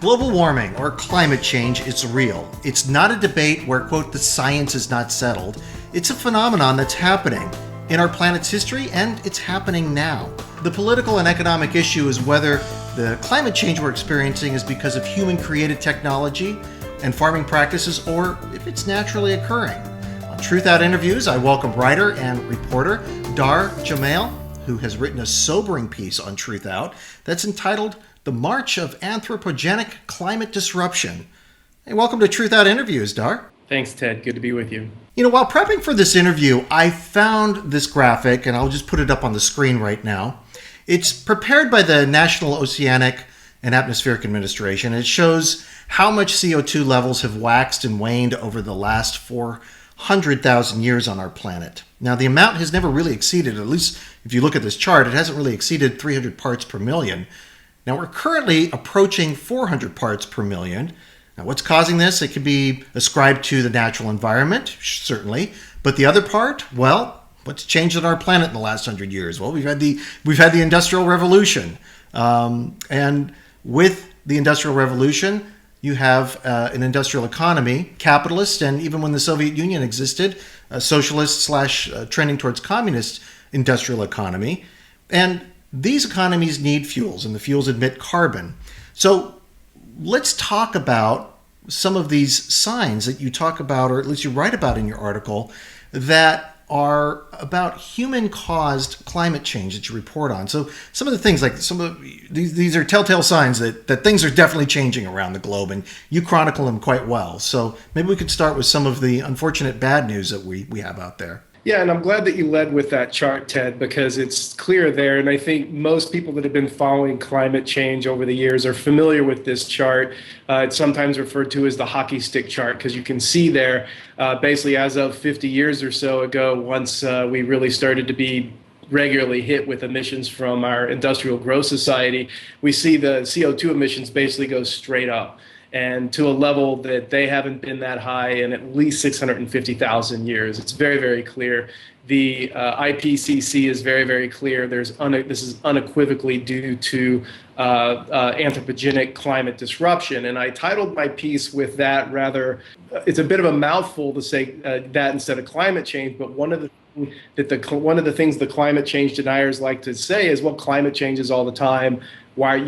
Global warming or climate change is real. It's not a debate where, quote, the science is not settled. It's a phenomenon that's happening in our planet's history, and it's happening now. The political and economic issue is whether the climate change we're experiencing is because of human-created technology and farming practices, or if it's naturally occurring. On Truthout Interviews, I welcome writer and reporter Dahr Jamail, who has written a sobering piece on Truthout that's entitled The March of Anthropogenic Climate Disruption. Hey, welcome to Truthout Interviews, Dahr. Thanks, Ted. Good to be with you. You know, while prepping for this interview, I found this graphic, and I'll just put it up on the screen right now. It's prepared by the National Oceanic and Atmospheric Administration. It shows how much CO2 levels have waxed and waned over the last 400,000 years on our planet. Now, the amount has never really exceeded, at least if you look at this chart, it hasn't really exceeded 300 parts per million. Now, we're currently approaching 400 parts per million. Now, what's causing this? It can be ascribed to the natural environment, certainly. But the other part, well, what's changed on our planet in the last 100 years? Well, we've had the Industrial Revolution. And with the Industrial Revolution, you have an industrial economy, capitalist, and even when the Soviet Union existed, a socialist / trending towards communist industrial economy. And these economies need fuels, and the fuels emit carbon. So let's talk about some of these signs that you talk about, or at least you write about in your article, that are about human-caused climate change that you report on. So some of the things, like these are telltale signs that things are definitely changing around the globe, and you chronicle them quite well. So maybe we could start with some of the unfortunate bad news that we have out there. Yeah, and I'm glad that you led with that chart, Ted, because it's clear there. And I think most people that have been following climate change over the years are familiar with this chart. It's sometimes referred to as the hockey stick chart, because you can see there, basically as of 50 years or so ago, once we really started to be regularly hit with emissions from our industrial growth society, we see the CO2 emissions basically go straight up, and to a level that they haven't been that high in at least 650,000 years. It's very, very clear. The IPCC is very, very clear. This is unequivocally due to anthropogenic climate disruption. And I titled my piece with that rather, it's a bit of a mouthful to say that instead of climate change, but one of the things the climate change deniers like to say is, well, climate changes all the time. Why,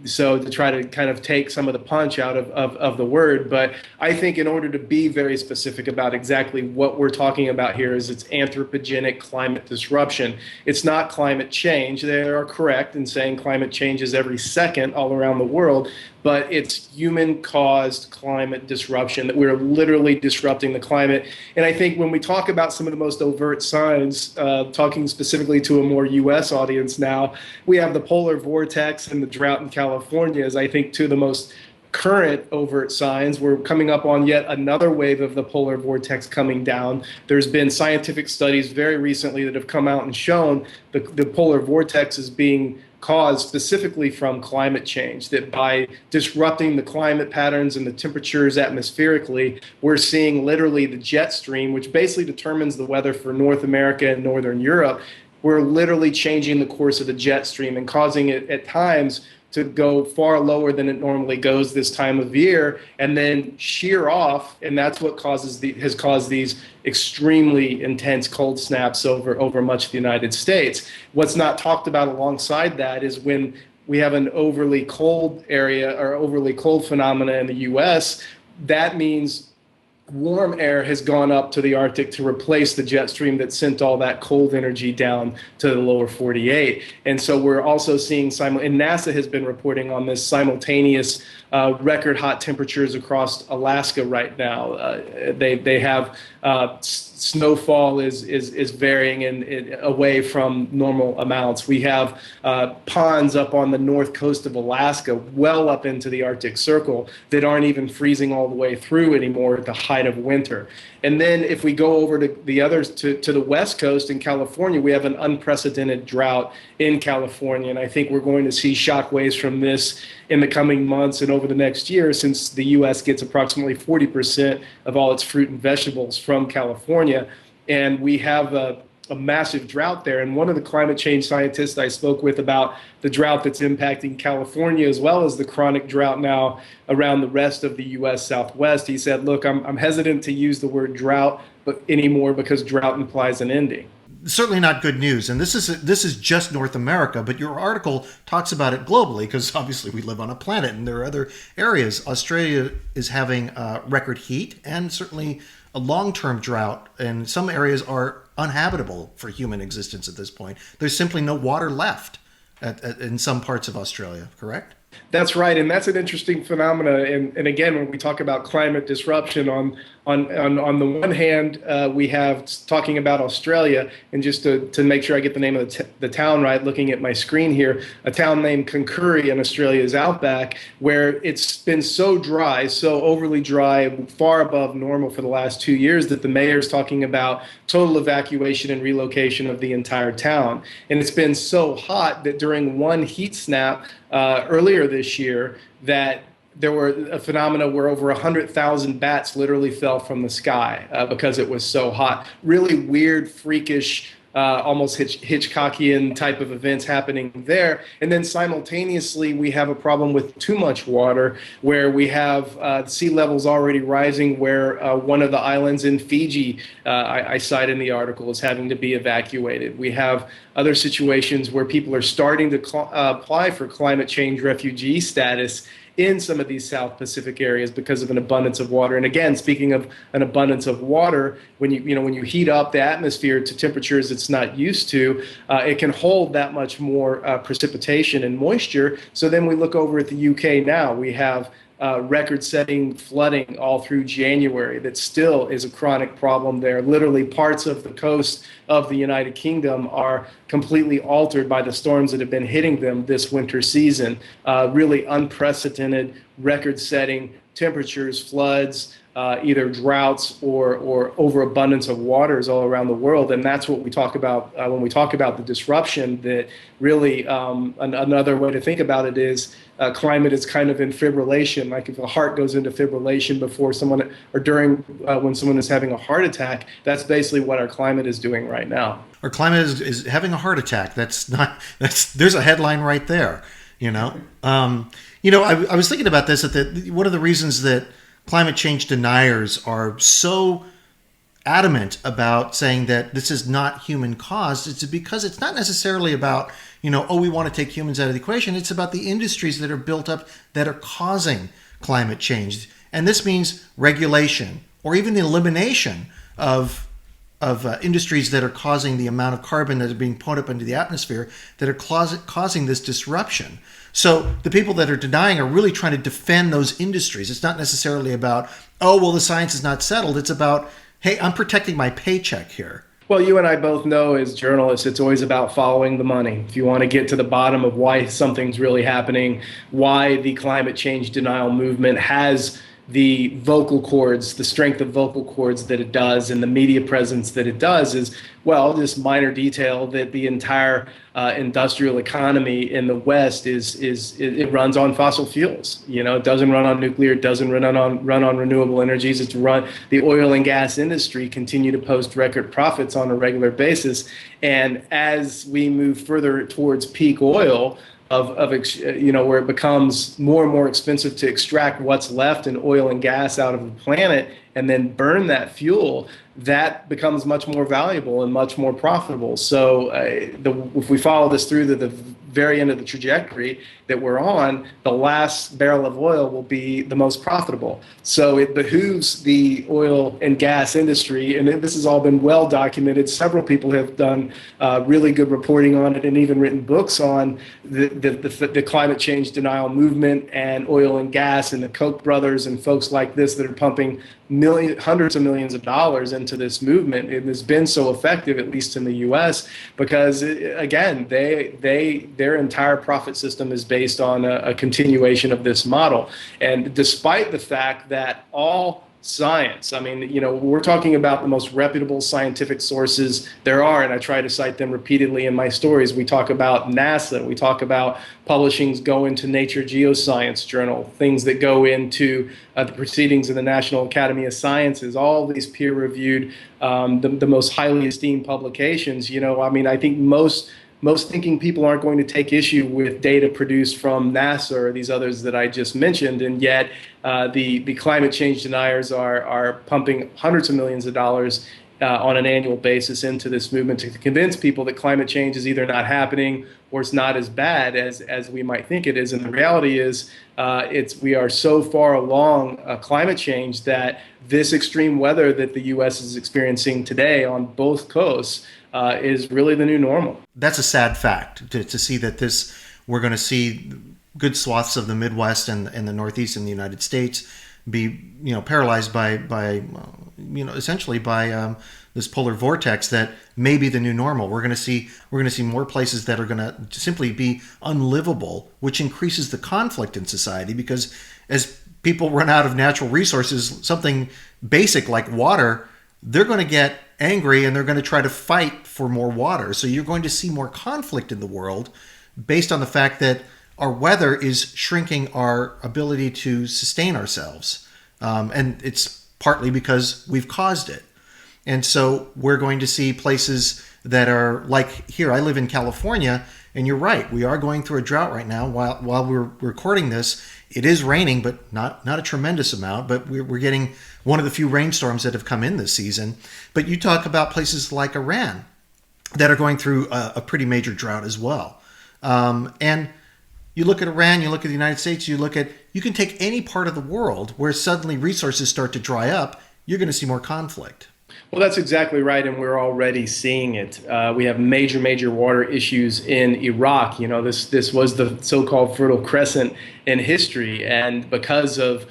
so to try to kind of take some of the punch out of the word. But I think in order to be very specific about exactly what we're talking about here is it's anthropogenic climate disruption. It's not climate change. They are correct in saying climate changes every second all around the world, but it's human-caused climate disruption, that we're literally disrupting the climate. And I think when we talk about some of the most overt signs, talking specifically to a more U.S. audience now, we have the polar vortex and the drought in California as, I think, two of the most current overt signs. We're coming up on yet another wave of the polar vortex coming down. There's been scientific studies very recently that have come out and shown the polar vortex is being caused specifically from climate change, that by disrupting the climate patterns and the temperatures atmospherically, we're seeing literally the jet stream, which basically determines the weather for North America and Northern Europe. We're literally changing the course of the jet stream and causing it at times to go far lower than it normally goes this time of year, and then shear off, and that's what has caused these extremely intense cold snaps over much of the United States. What's not talked about alongside that is when we have an overly cold area or overly cold phenomena in the U.S., that means warm air has gone up to the Arctic to replace the jet stream that sent all that cold energy down to the lower 48. And so we're also seeing, and NASA has been reporting on this, simultaneous record hot temperatures across Alaska right now. They have snowfall is varying away from normal amounts. We have ponds up on the north coast of Alaska, well up into the Arctic Circle, that aren't even freezing all the way through anymore at the height of winter. And then if we go over to the others, to the west coast in California, we have an unprecedented drought in California. And I think we're going to see shockwaves from this in the coming months and over the next year, since the U.S. gets approximately 40% of all its fruit and vegetables from California. And we have a massive drought there. And one of the climate change scientists I spoke with about the drought that's impacting California, as well as the chronic drought now around the rest of the U.S. Southwest, he said, look, I'm hesitant to use the word drought anymore because drought implies an ending. Certainly not good news. And this is just North America, but your article talks about it globally because obviously we live on a planet and there are other areas. Australia is having record heat and certainly a long-term drought, and some areas are uninhabitable for human existence at this point. There's simply no water left in some parts of Australia, correct? That's right, and that's an interesting phenomena. And again, when we talk about climate disruption, on the one hand, we have talking about Australia, and just to make sure I get the name of the town right, looking at my screen here, a town named Concurry in Australia's outback, where it's been so dry, so overly dry, far above normal for the last 2 years, that the mayor's talking about total evacuation and relocation of the entire town. And it's been so hot that during one heat snap earlier this year, that there were a phenomena where over 100,000 bats literally fell from the sky because it was so hot. Really weird, freakish, almost Hitchcockian type of events happening there. And then simultaneously, we have a problem with too much water, where we have sea levels already rising, where one of the islands in Fiji, I cite in the article, is having to be evacuated. We have other situations where people are starting to apply for climate change refugee status in some of these South Pacific areas because of an abundance of water. And again, speaking of an abundance of water, when you heat up the atmosphere to temperatures it's not used to, it can hold that much more precipitation and moisture. So then we look over at the UK now. We have record-setting flooding all through January that still is a chronic problem there. Literally parts of the coast of the United Kingdom are completely altered by the storms that have been hitting them this winter season. Really unprecedented, record-setting temperatures, floods, either droughts or overabundance of waters all around the world. And that's what we talk about when we talk about the disruption, that really another way to think about it is climate is kind of in fibrillation. Like if a heart goes into fibrillation before someone or during when someone is having a heart attack, that's basically what our climate is doing right now. Our climate is having a heart attack. There's a headline right there. I was thinking about this, that one of the reasons that climate change deniers are so adamant about saying that this is not human caused, it's because it's not necessarily about, we want to take humans out of the equation. It's about the industries that are built up that are causing climate change. And this means regulation or even the elimination of industries that are causing the amount of carbon that is being put up into the atmosphere that are causing this disruption. So the people that are denying are really trying to defend those industries. It's not necessarily about, the science is not settled. It's about, hey, I'm protecting my paycheck here. Well, you and I both know as journalists, it's always about following the money. If you want to get to the bottom of why something's really happening, why the climate change denial movement has the vocal cords, the strength of vocal cords that it does, and the media presence that it does, is, this minor detail that the entire industrial economy in the West it runs on fossil fuels. It doesn't run on nuclear, it doesn't run on renewable energies. The oil and gas industry continue to post record profits on a regular basis, and as we move further towards peak oil, where it becomes more and more expensive to extract what's left in oil and gas out of the planet and then burn that fuel, that becomes much more valuable and much more profitable. So if we follow this through to the very end of the trajectory that we're on, the last barrel of oil will be the most profitable. So it behooves the oil and gas industry, and this has all been well documented. Several people have done really good reporting on it and even written books on the climate change denial movement and oil and gas and the Koch brothers and folks like this that are pumping hundreds of millions of dollars into this movement. It has been so effective, at least in the U.S., because again, their entire profit system is based on a continuation of this model. And despite the fact that all science. I mean, we're talking about the most reputable scientific sources there are, and I try to cite them repeatedly in my stories. We talk about NASA, we talk about publishings go into Nature Geoscience Journal, things that go into the proceedings of the National Academy of Sciences, all these peer-reviewed, the most highly esteemed publications. I mean, I think most thinking people aren't going to take issue with data produced from NASA or these others that I just mentioned, and yet the climate change deniers are pumping hundreds of millions of dollars on an annual basis into this movement to convince people that climate change is either not happening or it's not as bad as we might think it is. And the reality is we are so far along climate change that this extreme weather that the U.S. is experiencing today on both coasts is really the new normal. That's a sad fact to see that we're going to see good swaths of the Midwest and the Northeast in the United States be paralyzed by essentially by this polar vortex that may be the new normal. We're going to see more places that are going to simply be unlivable, which increases the conflict in society, because as people run out of natural resources, something basic like water, they're going to get angry and they're going to try to fight for more water. So you're going to see more conflict in the world based on the fact that our weather is shrinking our ability to sustain ourselves. And it's partly because we've caused it. And so we're going to see places that are like here. I live in California, and you're right. We are going through a drought right now. While we're recording this, it is raining, but not a tremendous amount. But we're getting one of the few rainstorms that have come in this season. But you talk about places like Iran that are going through a pretty major drought as well. And you look at Iran, you look at the United States, you can take any part of the world where suddenly resources start to dry up, you're going to see more conflict. Well, that's exactly right, and we're already seeing it. We have major water issues in Iraq. This was the so-called Fertile Crescent in history, and because of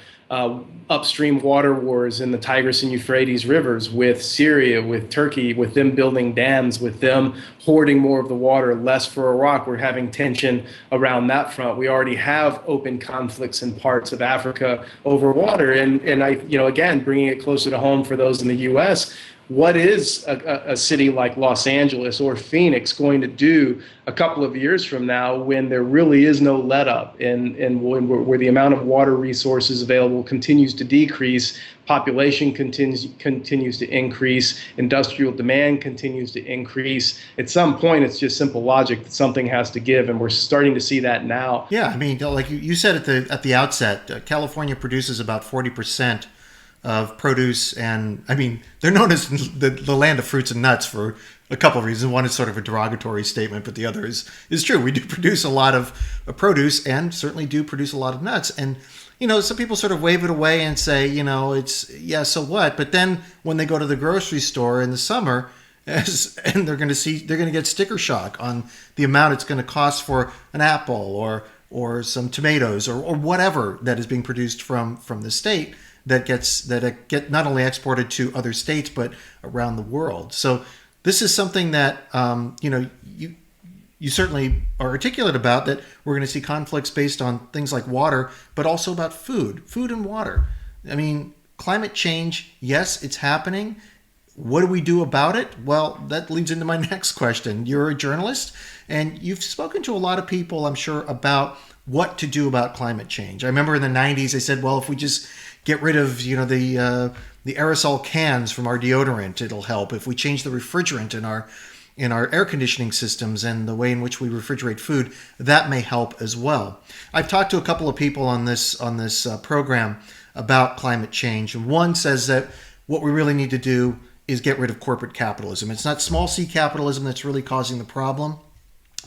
upstream water wars in the Tigris and Euphrates rivers with Syria, with Turkey, with them building dams, with them hoarding more of the water, less for Iraq. We're having tension around that front. We already have open conflicts in parts of Africa over water. And I, again, bringing it closer to home for those in the U.S., what is a city like Los Angeles or Phoenix going to do a couple of years from now when there really is no let up and where the amount of water resources available continues to decrease, population continues to increase, industrial demand continues to increase? At some point, it's just simple logic that something has to give, and we're starting to see that now. Yeah, I mean, like you said at the outset, California produces about 40% of produce, and I mean, they're known as the land of fruits and nuts for a couple of reasons. One is sort of a derogatory statement, but the other is true. We do produce a lot of produce and certainly do produce a lot of nuts. And, some people sort of wave it away and say, so what? But then when they go to the grocery store in the summer, and they're going to get sticker shock on the amount it's going to cost for an apple or some tomatoes or whatever that is being produced from the state that get not only exported to other states but around the world. So this is something that you certainly are articulate about, that we're going to see conflicts based on things like water, but also about food and water. I mean, climate change, yes, it's happening. What do we do about it? Well, that leads into my next question. You're a journalist, and you've spoken to a lot of people, I'm sure, about what to do about climate change. I remember in the 90s, they said, well, if we just get rid of, the aerosol cans from our deodorant, it'll help. If we change the refrigerant in our air conditioning systems and the way in which we refrigerate food, that may help as well. I've talked to a couple of people on this program about climate change, and one says that what we really need to do is get rid of corporate capitalism. It's not small c capitalism that's really causing the problem,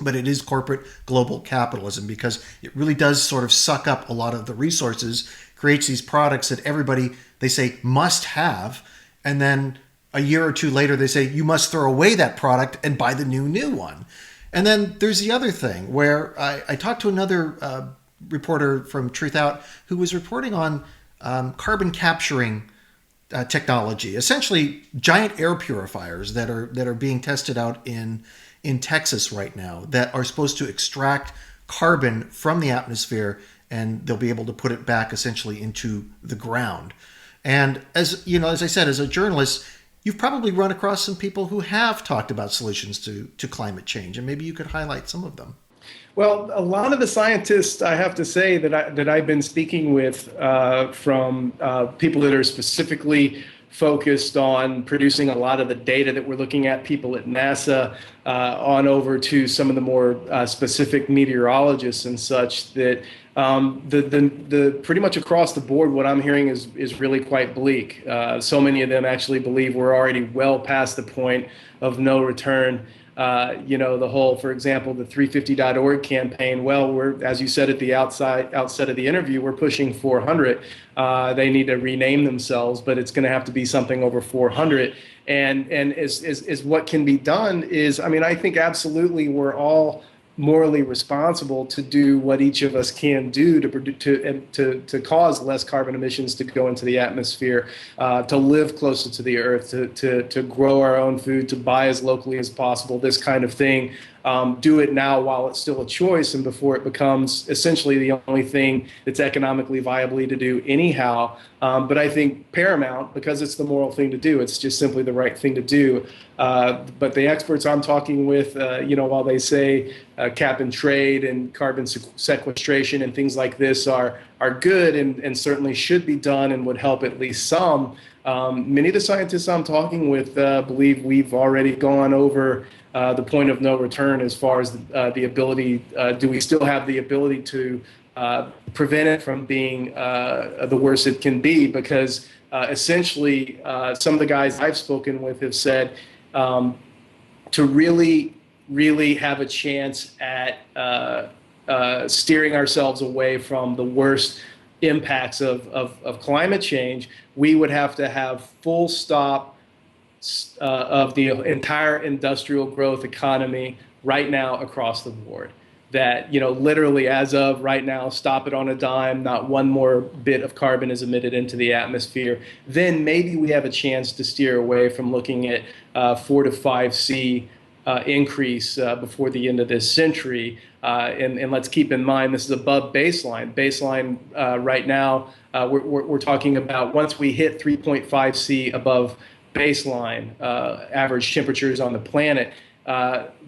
but it is corporate global capitalism, because it really does sort of suck up a lot of the resources, creates these products that everybody, they say, must have, and then a year or two later they say you must throw away that product and buy the new one. And then there's the other thing where I talked to another reporter from Truthout who was reporting on carbon capturing technology, essentially giant air purifiers that are being tested out in Texas right now, that are supposed to extract carbon from the atmosphere, and they'll be able to put it back essentially into the ground. And as you know, as I said, as a journalist, you've probably run across some people who have talked about solutions to climate change, and maybe you could highlight some of them. Well, a lot of the scientists, I have to say, that I've been speaking with, from people that are specifically focused on producing a lot of the data that we're looking at, people at NASA, on over to some of the more specific meteorologists and such, that the pretty much across the board, what I'm hearing is really quite bleak. So many of them actually believe we're already well past the point of no return. The whole, for example, the 350.org campaign. Well, we're, as you said at the outset of the interview, we're pushing 400. They need to rename themselves, but it's going to have to be something over 400. And is what can be done is, I mean, I think absolutely we're all morally responsible to do what each of us can do to cause less carbon emissions to go into the atmosphere, to live closer to the earth, to grow our own food, to buy as locally as possible, this kind of thing. Do it now while it's still a choice and before it becomes essentially the only thing that's economically viable to do anyhow. But I think paramount, because it's the moral thing to do, it's just simply the right thing to do. But the experts I'm talking with, while they say cap and trade and carbon sequestration and things like this are good and certainly should be done and would help at least some, many of the scientists I'm talking with believe we've already gone over the point of no return as far as the ability. Do we still have the ability to prevent it from being the worst it can be? Because essentially, some of the guys I've spoken with have said to really have a chance at steering ourselves away from the worst impacts of climate change, we would have to have full stop of the entire industrial growth economy right now across the board. That, literally as of right now, stop it on a dime, not one more bit of carbon is emitted into the atmosphere. Then maybe we have a chance to steer away from looking at 4 to 5 C increase before the end of this century. And let's keep in mind, this is above baseline. Baseline right now, we're talking about once we hit 3.5 C above baseline average temperatures on the planet,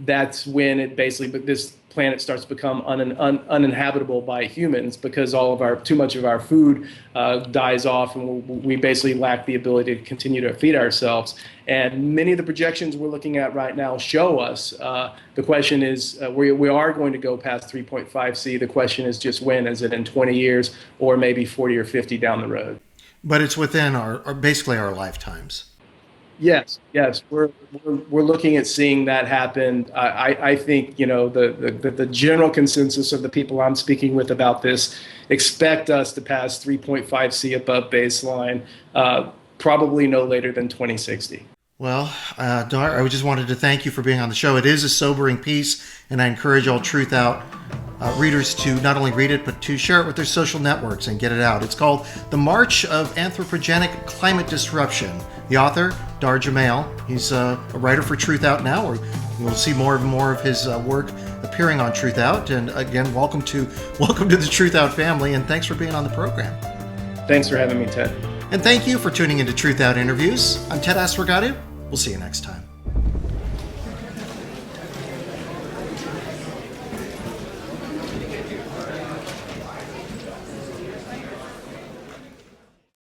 that's when it basically, this planet starts to become uninhabitable by humans, because too much of our food dies off, and we basically lack the ability to continue to feed ourselves. And many of the projections we're looking at right now show us the question is we are going to go past 3.5 C. The question is just when. Is it in 20 years or maybe 40 or 50 down the road? But it's within basically our lifetimes. Yes, we're looking at seeing that happen. I think the general consensus of the people I'm speaking with about this expect us to pass 3.5 C above baseline, probably no later than 2060. Well, Dahr, I just wanted to thank you for being on the show. It is a sobering piece, and I encourage all Truthout readers to not only read it, but to share it with their social networks and get it out. It's called The March of Anthropogenic Climate Disruption. The author, Dahr Jamail, he's a writer for Truthout now, or we'll see more of his work appearing on Truthout. And again, welcome to the Truthout family, and thanks for being on the program. Thanks for having me, Ted. And thank you for tuning into Truthout Interviews. I'm Ted Asregadoo. We'll see you next time.